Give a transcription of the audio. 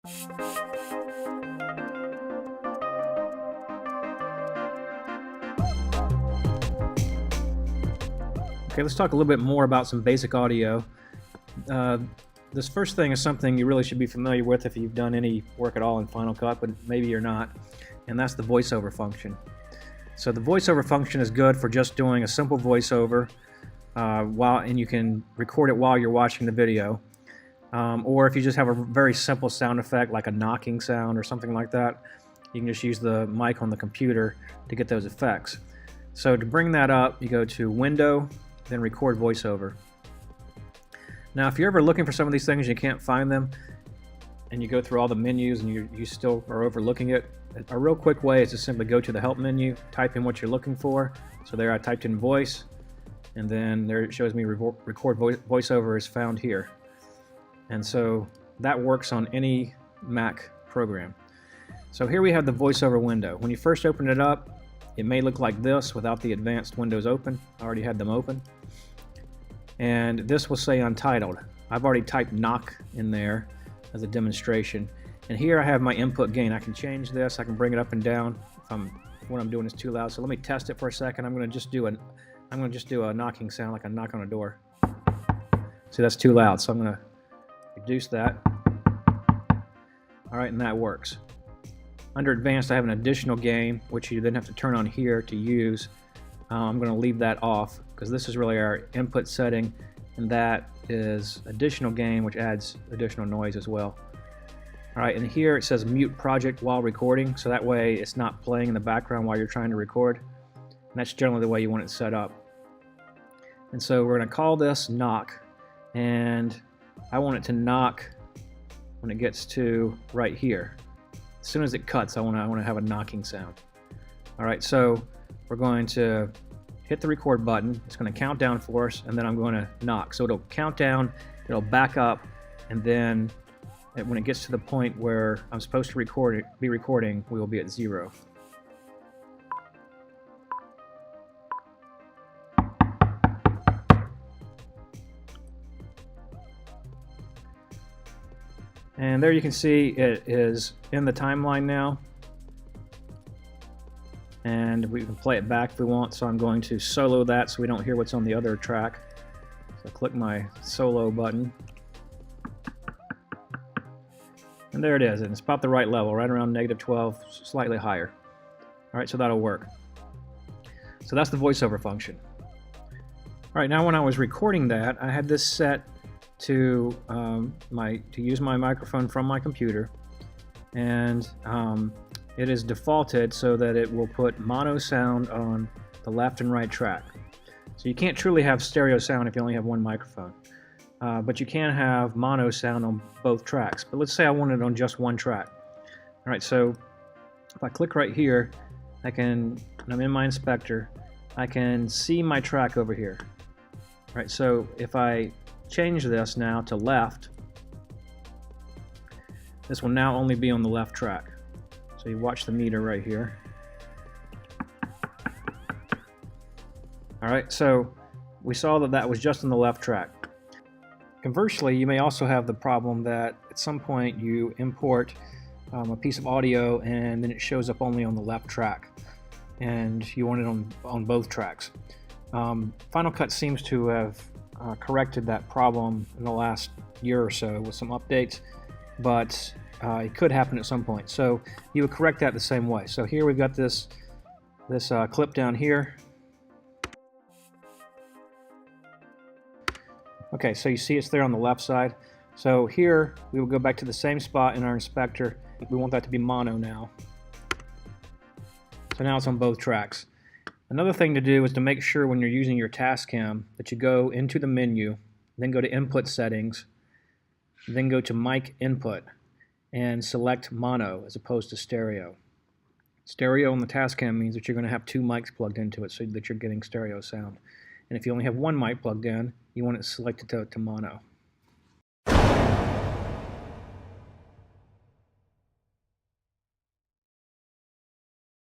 Okay, let's talk a little bit more about some basic audio. This first thing is something you really should be familiar with if you've done any work at all in Final Cut, but maybe you're not, and that's the voiceover function. So the voiceover function is good for just doing a simple voiceover, and you can record it while you're watching the video. Or if you just have a very simple sound effect like a knocking sound or something like that, you can just use the mic on the computer to get those effects. So to bring that up, you go to Window, then Record Voiceover. Now if you're ever looking for some of these things and you can't find them, and you go through all the menus and you still are overlooking it, a real quick way is to simply go to the Help menu, type in what you're looking for. So there I typed in voice, and then there it shows me Record Voiceover is found here. And so that works on any Mac program. So here we have the voiceover window. When you first open it up, it may look like this without the advanced windows open. I already had them open. And this will say Untitled. I've already typed knock in there as a demonstration. And here I have my input gain. I can change this. I can bring it up and down if what I'm doing is too loud. So let me test it for a second. I'm going to just do a knocking sound, like a knock on a door. See, that's too loud, so I'm going to reduce that. All right, and that works. Under advanced, I have an additional gain, which you then have to turn on here to use. I'm going to leave that off because this is really our input setting, and that is additional gain, which adds additional noise as well. All right, and here it says mute project while recording, so that way it's not playing in the background while you're trying to record. And that's generally the way you want it set up. And so we're going to call this knock, and I want it to knock when it gets to right here. As soon as it cuts, I want to have a knocking sound. All right, so we're going to hit the record button. It's going to count down for us, and then I'm going to knock. So it'll count down, it'll back up, and then when it gets to the point where I'm supposed to be recording, we will be at 0. And there you can see it is in the timeline now. And we can play it back if we want, so I'm going to solo that so we don't hear what's on the other track. So click my solo button. And there it is, and it's about the right level, right around -12, slightly higher. All right, so that'll work. So that's the voiceover function. All right, now when I was recording that, I had this set to use my microphone from my computer, and it is defaulted so that it will put mono sound on the left and right track. So you can't truly have stereo sound if you only have one microphone, but you can have mono sound on both tracks. But let's say I want it on just one track. All right, so if I click right here, and I'm in my inspector, I can see my track over here. All right, so if I change this now to left, this will now only be on the left track. So you watch the meter right here. All right, so we saw that that was just on the left track. Conversely, you may also have the problem that at some point you import a piece of audio and then it shows up only on the left track, and you want it on both tracks. Final Cut seems to have corrected that problem in the last year or so with some updates, but it could happen at some point. So you would correct that the same way. So here we've got this clip down here. Okay, so you see it's there on the left side. So here we will go back to the same spot in our inspector. We want that to be mono now. So now it's on both tracks. Another thing to do is to make sure when you're using your Tascam that you go into the menu, then go to Input Settings, then go to Mic Input, and select mono as opposed to stereo. Stereo on the Tascam means that you're going to have two mics plugged into it so that you're getting stereo sound. And if you only have one mic plugged in, you want it selected to mono.